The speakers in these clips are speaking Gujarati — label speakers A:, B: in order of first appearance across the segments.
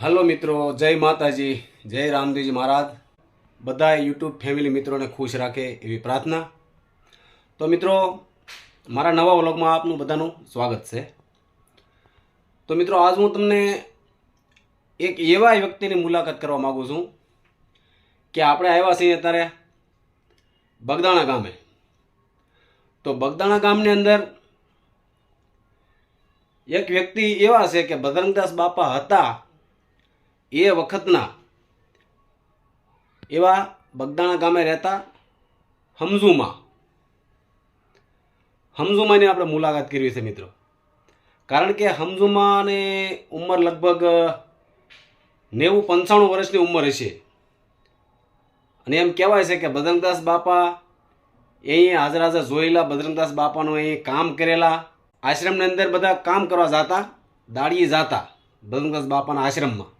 A: હલો મિત્રો, જય માતાજી, જય રામદેવજી મહારાજ. બધા યુટ્યુબ ફેમિલી મિત્રોને ખુશ રાખે એવી પ્રાર્થના. તો મિત્રો, મારા નવા વ્લોગમાં આપનું બધાનું સ્વાગત છે. તો મિત્રો, આજ હું તમને એક એવા વ્યક્તિની મુલાકાત કરવા માગું છું કે આપણે આવ્યા છીએ અત્યારે બગદાણા ગામે. તો બગદાણા ગામની અંદર એક વ્યક્તિ એવા છે કે બજરંગદાસ બાપા હતા એ વખતના એવા બગદાણા ગામે રહેતા હમઝુમાની આપણે મુલાકાત કરવી છે મિત્રો. કારણ કે હમઝુમાની ઉંમર લગભગ 90-95 વર્ષની ઉંમર હશે. અને એમ કહેવાય છે કે બજરંગદાસ બાપા અહીં હાજર જોયેલા, બજરંગદાસ બાપાનું અહીં કામ કરેલા. આશ્રમની અંદર બધા કામ કરવા જતા, દાડીએ જતા બજરંગદાસ બાપાના આશ્રમમાં.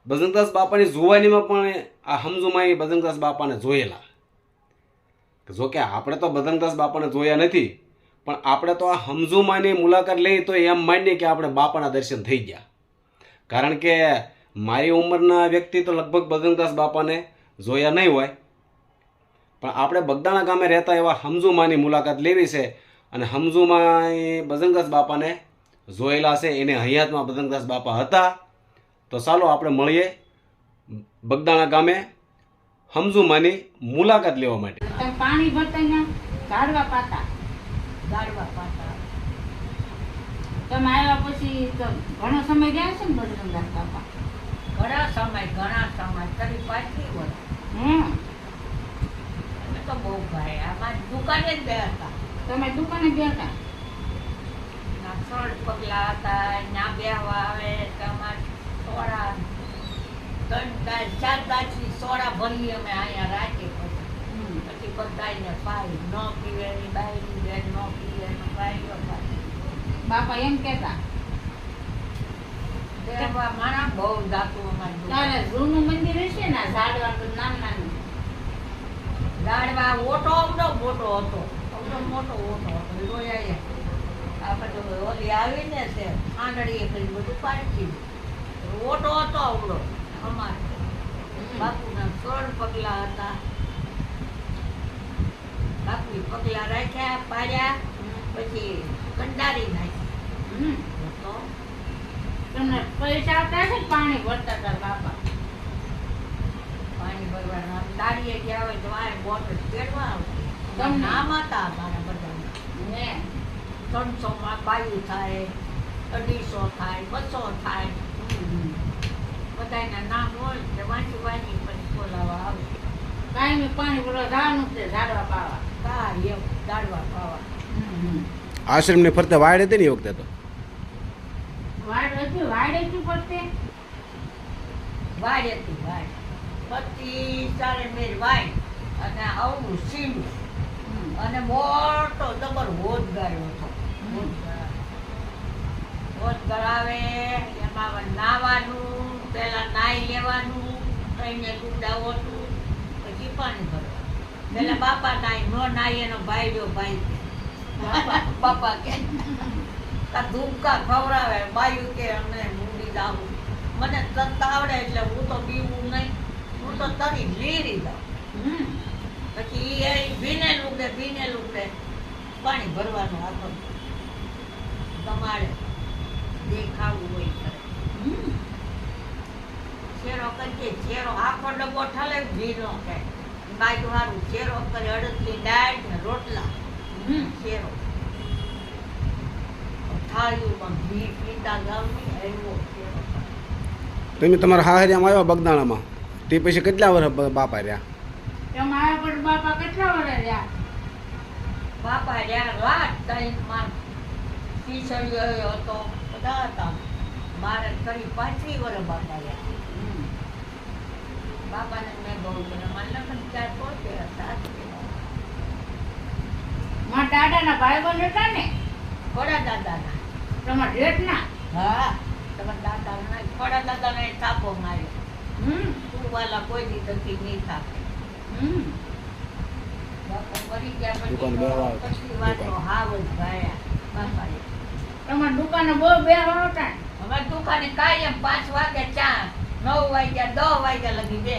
A: બજરંગદાસ બાપાની જુવાનીમાં પણ આ હમઝુમાએ બજરંગદાસ બાપાને જોયેલા. જોકે આપણે તો બજરંગદાસ બાપાને જોયા નથી, પણ આપણે તો આ હમઝુમાની મુલાકાત લઈ તો એમ માનીએ કે આપણે બાપાના દર્શન થઈ ગયા. કારણ કે મારી ઉંમરના વ્યક્તિ તો લગભગ બજરંગદાસ બાપાને જોયા નહીં હોય, પણ આપણે બગદાણા ગામે રહેતા એવા હમઝુમાની મુલાકાત લેવી છે. અને હમઝુમાએ બજરંગદાસ બાપાને જોયેલા છે, એને હયાતમાં બજરંગદાસ બાપા હતા. તો ચાલો આપણે મળીએ બગદાણા ગામે હમઝુમાની મુલાકાત લેવા માટે.
B: પાણી ભરતા ઝાડવા પાતા તમે આવ્યા પછી તો ઘણો સમય રહ્યા છે ને બજરંગદાસ બાપા?
C: ઘણા સમય કરી 35 વર્ષ. અમે તો બહુ ભાઈ અમારી દુકાને જ ગયા હતા.
B: તમે દુકાને ગયા હતા?
C: ના સોળ પગલા હતા, ના બેહવા આવે તમારે સોડા 3-4 દાચી સોડા ભરી અમે અહીંયા રાખીએ. પછી બધાને પાઈ ન પીવે ની બાઈ બેન ન પીવે ભાઈઓ
B: બાપા એમ કહેતા
C: દેવા મારા બહુ જાતું અમારી
B: તારે જૂનું મંદિર હશે ને ઝાડવા નાના
C: ઝાડવા ઓટો અવડો મોટો હતો, મોટો ઓટો હતો. રોયા આ બધું ઓલી આવીને છે આંધળીએ કરી બધું પાડી ઓટો હતો અવડો અમારે. બાપુના 16 પગલા હતા. બાપુએ પગલા રાખ્યા, પાડ્યા, પછી કંડારી નાખી.
B: તમને પૈસા આવતા હશે? પાણી ભરતા હતા બાપા?
C: પાણી ભરવાના દાડીએ ગયા હોય તો આ બોટલ કેળવા આવતી.
B: તમને
C: નામ હતા મારા બધા. 300 માં બાયું થાય, 250 થાય, 200 થાય. બધાના નામ હોય તે વાંચી પછી બોલાવા આવે.
B: કાંઈ પાણી ભરવા જવાનું છે, ઝાડવા પાવા.
C: એવું દાડવા ખાવા.
A: આશ્રમને ફરતે વાડ હતી ને એ વખતે તો
B: વાડ હતી પડતે
C: વાડ હતી વાડ. પછી ચાલે મેર વાડ અને આવડું સીંડું અને મોટો જબર હોદગાર હતો. હોદગાર આવે એમાં નાવાનું, પેલા નાઈ લેવાનું, કઈને ગુડા ઓટું, પછી પાણી ભરવાનું. પેલા બાપા નાઈ, નો નાઈ એનો ભાઈ જો ભાઈ બાપા કે ધૂપકા ખવડાવે. બાયું કે અમને મૂડી જાવું, મને તરતા આવડે એટલે હું તો પીવું નહીં, હું તો તરી લીરી જાઉં. પછી એ ભીને લૂકે પાણી ભરવાનું આખો તમારે જે ખાવું હોય કરે. શેરો કરીએ, શેરો આખો ડબ્બો ઠલે ભીનો કે બાયું સારું શેરો કરે, અડદની દાળ ને રોટલા. શેરો થાળીઓમાં ઘી પીતા ગામની આવ્યો શેરો.
A: તમે તમારા હાહરિયામાં આવ્યા બગદાણામાં, તે પછી કેટલા વર્ષ બાપા રહ્યા?
B: તમારા પર બાપા કેટલા વર્ષ રહ્યા?
C: બાપા રહ્યા રાત ટાઈમમાં પીસળિયો હતો, બધા હતા. મારે કરી 35 વર્ષ બાપા રહ્યા. બાપાને મેં બહુ કર્યા. મને પણ 4 પોતે હતા.
B: મારા દાદાના ભાઈબંધ હતા ને?
C: ખોડા દાદાના.
B: તમારા જેઠના?
C: હા, તમારા દાદાના ખોડા દાદાને થાપો માર્યો. તું વાલા કોઈ દી તકી નહીં થાપે. બાપા મરી ગયા પછી વાતો હાવ જ ભાયા બાપાએ.
B: તમારા દુકાને બહુ બેહવા હતા?
C: અમારે દુકાને કાયમ 5 વાગે ચા, 9 વાગ્યા 10 વાગ્યા લગી બે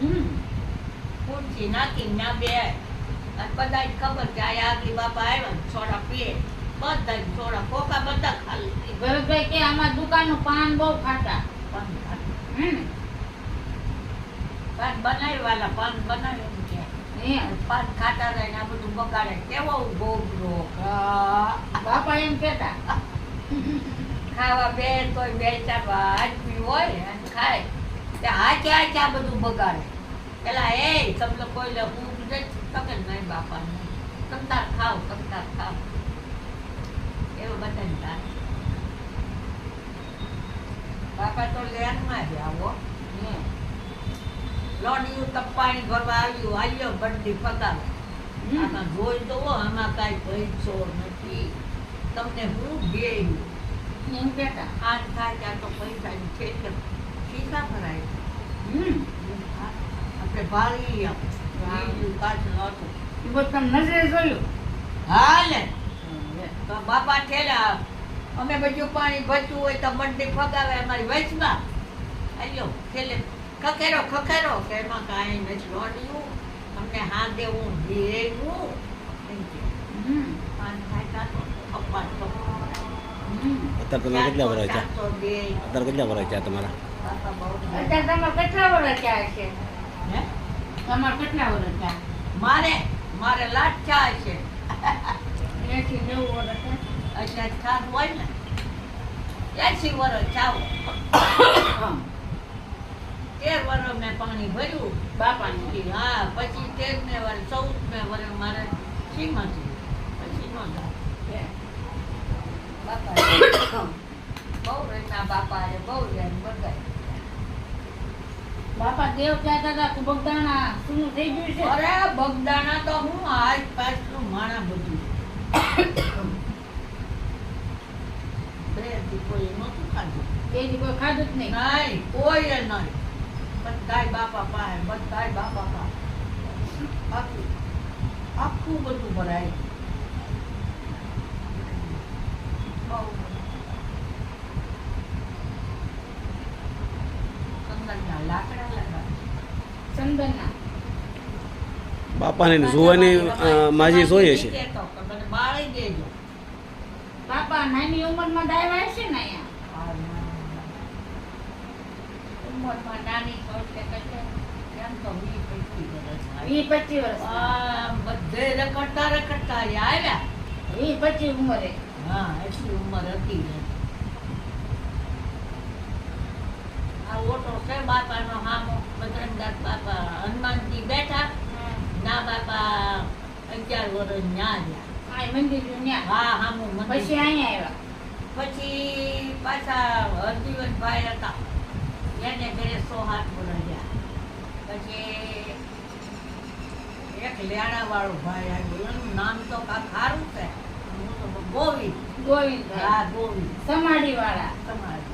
B: હમ.
C: ખુરશી નાખી ના બે. અને બધાય ખબર કે આ આગલી બાપા આવ્યા ને સોડા પીએ, બધા સોડા કોકા બધા ખાલી
B: ભરતભાઈ કે આમાં દુકાનનું પાન બહુ ખાતા. હમ.
C: પાન બનાવ્યા પાન બનાવ્યું કે
B: હે.
C: પાન ખાતા રહે ને આ બધું બગાડે કેવો ગોબરો
B: બાપા એમ કેતા.
C: ખાવા બે તોય 2-4 આદમી હોય અને ખાય તે હાચે હાચે આ બધું બગાડે. પેલા એ તમને કોઈ લે હું તકે નહીં બાપા તમતાર ખાવ એવું બધાને થાય. બાપા તો લેનમાં જ આવો
B: હે.
C: લોડિયું તપાણી ભરવા આવ્યો બંડી પગાવે.
B: હમ.
C: આમાં જોઈ તો આમાં કાંઈ પૈસો નથી, તમને હું દેવું
B: એમ કેતા.
C: આજ થાય ત્યાં તો પૈસાની છે કે શીશા ભરાય.
B: હમ.
C: આપણે ભાળી બીજું પાછળ હતું.
B: એ બધું તમે નજરે જોયું.
C: હાલે
B: હે.
C: તો બાપા ઠેલા અમે બધું પાણી બચવું હોય તો બંડી ફગાવે અમારી વચમાં આવ્યો છેલ્લે ખખેરો કે એમાં કાંઈ નથી લોડ્યું અમને હા દેવું દેવું
B: હમ.
C: પાન ખાતા તો અપાર
B: હમ.
A: અત્યારે તમારે કેટલા વર્ષ છે?
C: તો દે
A: અત્યારે કેટલા વર્ષ છે તમારા?
C: બાપા બહુ
B: અત્યારે તમારે કેટલા વર્ષ થયા છે?
C: હે
B: તમારે કેટલા વર્ષ થયા?
C: મારે લાટ ચા છે
B: 80-90 વર્ષ થયા?
C: એટલે ખાદ હોય ને 80 વર્ષ ચાવો
B: હા.
C: 13 વર્ષ મેં પાણી ભર્યું
B: બાપાની.
C: હા પછી 13મે વર્ષ 14મે વર્ષ મારે સીમાંથી પછી નો જાય
B: હે.
C: બાપા બહુ રહેતા બાપા બહુ રહે બધાય.
B: બાપા દેવ કહેતા હતા કે બગદાણા શું થઈ ગયું છે?
C: અરે બગદાણા તો હું આજ પાછું માણા બધું બ્રેડ કોઈ નહોતું ખાધું
B: એની કોઈ ખાધું જ નહીં.
C: નહીં કોઈ નહીં બધાય બાપા પાસે બધાય બાપા પાસે આખું બધું ભરાય. બહુ ચંદનના લાકડા લગાવે.
B: ચંદનના.
A: બાપાને જોવાની માજી જોઈએ છે.
C: કહેતો કે મને બાળી દેજો.
B: બાપા નાની ઉંમરમાં ડાયવા હશે ને અહીંયા.
C: ઉંમરમાં નાની છો એટલે કશે એમ તો 20-25 વર્ષ.
B: 20-25 વર્ષ.
C: બધે રખડતા આવ્યા.
B: 20-25 ઉંમરે.
C: હા એટલી ઉંમર હતી ને. આ ઓટો છે બાપાનો હામો બજરંગદાસ બાપા હનુમાનજી બેઠા ના બાપા 11 વર્ષ ન્યા ગયા.
B: આ મંદિર નું ન્યા.
C: હા હામું મંદિર.
B: પછી અહીંયા આવ્યા.
C: પછી પાછા હરજીવનભાઈ હતા એને ઘરે 107 વર્ષ ગયા. પછી એક લેણા વાળો ભાઈ આવ્યો એનું નામ તો કાંક સારું છે ગોવિંદ.
B: ગોવિંદભાઈ.
C: હા ગોવિંદ
B: સમાડી વાળા.
C: તમારી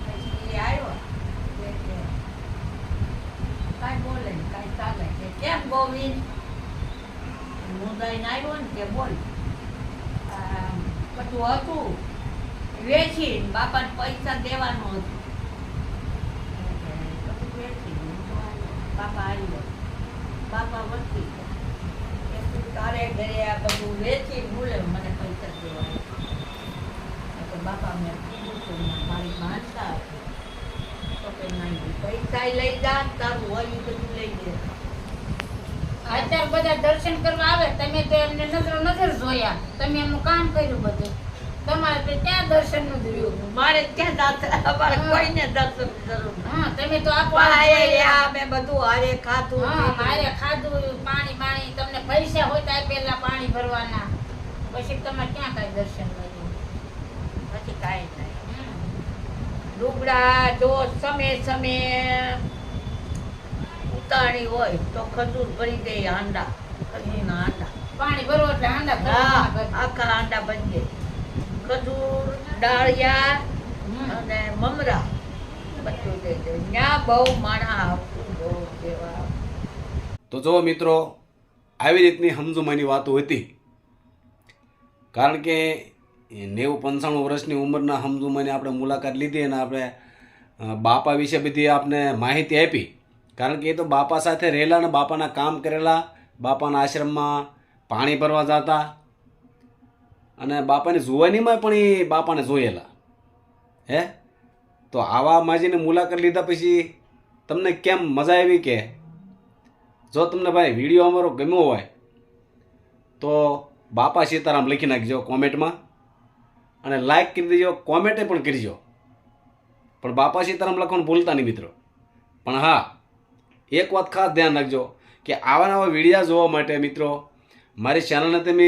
C: પછી આવ્યો એટલે કાંઈ બોલે ને કાંઈ ચાલે કે કેમ ગોવિંદ મુંદાઈને આવ્યો ને કે બોલ બધું હતું વેચીને બાપાને પૈસા દેવાનું હતું એટલે બધું વેચીને હું તો આવ્યો. બાપા આવ્યો બાપા વચ્ચે કે તું તારે ઘરે આ બધું વેચીને બોલે મને પૈસા દેવાય તો બાપા મેં કીધું તો મારી માનતા હતી તો કે નહીં પૈસા લઈ જા તારું હોય એ બધું લઈ દે.
B: અત્યારે બધા દર્શન કરવા આવે તમે તો એમને નજર જોયા. તમે એમનું કામ કર્યું બધું. તમારે તો ત્યાં દર્શન નું જોયું.
C: મારે ક્યાં દર્શન અમારે કોઈને દર્શન જરૂર નથી.
B: હા તમે તો આપો
C: મેં બધું હારે ખાધું
B: હા મારે ખાધું પાણી તમને પૈસા હોય તો પેલા પાણી ભરવાના. પછી તમારે ક્યાં કઈ દર્શન મળ્યું?
C: પછી કાંઈ નહીં. લુગડા જો સમે ઉતાણી હોય તો ખજૂર ભરી દે હાંડા ખજૂરના હાંડા.
B: પાણી ભરવો એટલે હાંડા
C: હા
B: ભરવાના.
C: આખા હાંડા બની દે. ખજૂર ડાળિયા અને મમરા બધું દઈ દે. ત્યાં બહુ માણા આપવું બહુ દેવા.
A: તો જો મિત્રો આવી રીતની સમજુમાની વાતો હતી. કારણ કે 90-95 વર્ષની ઉંમરના હમઝુમાની આપણે મુલાકાત લીધી અને આપણે બાપા વિશે બધી આપને માહિતી આપી. કારણ કે એ તો બાપા સાથે રહેલા અને બાપાના કામ કરેલા, બાપાના આશ્રમમાં પાણી ભરવા જતા અને બાપાની જુવાનીમાં પણ એ બાપાને જોયેલા. હે તો આવા માજીની મુલાકાત લીધા પછી તમને કેમ મજા આવી? કે જો તમને ભાઈ વિડીયો અમારો ગમ્યો હોય તો બાપા સીતારામ લખી નાખજો કોમેન્ટમાં અને લાઈક કરી દેજો, કોમેન્ટે પણ કરજો. પણ બાપા સીતારામ લખવાનું ભૂલતા નહીં મિત્રો. પણ હા, એક વાત ખાસ ધ્યાન રાખજો કે આવા નવા વિડીયા જોવા માટે મિત્રો મારી ચેનલને તમે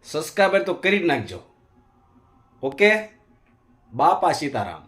A: સબસ્ક્રાઈબર તો કરી જ નાખજો. ઓકે, બાપા સીતારામ.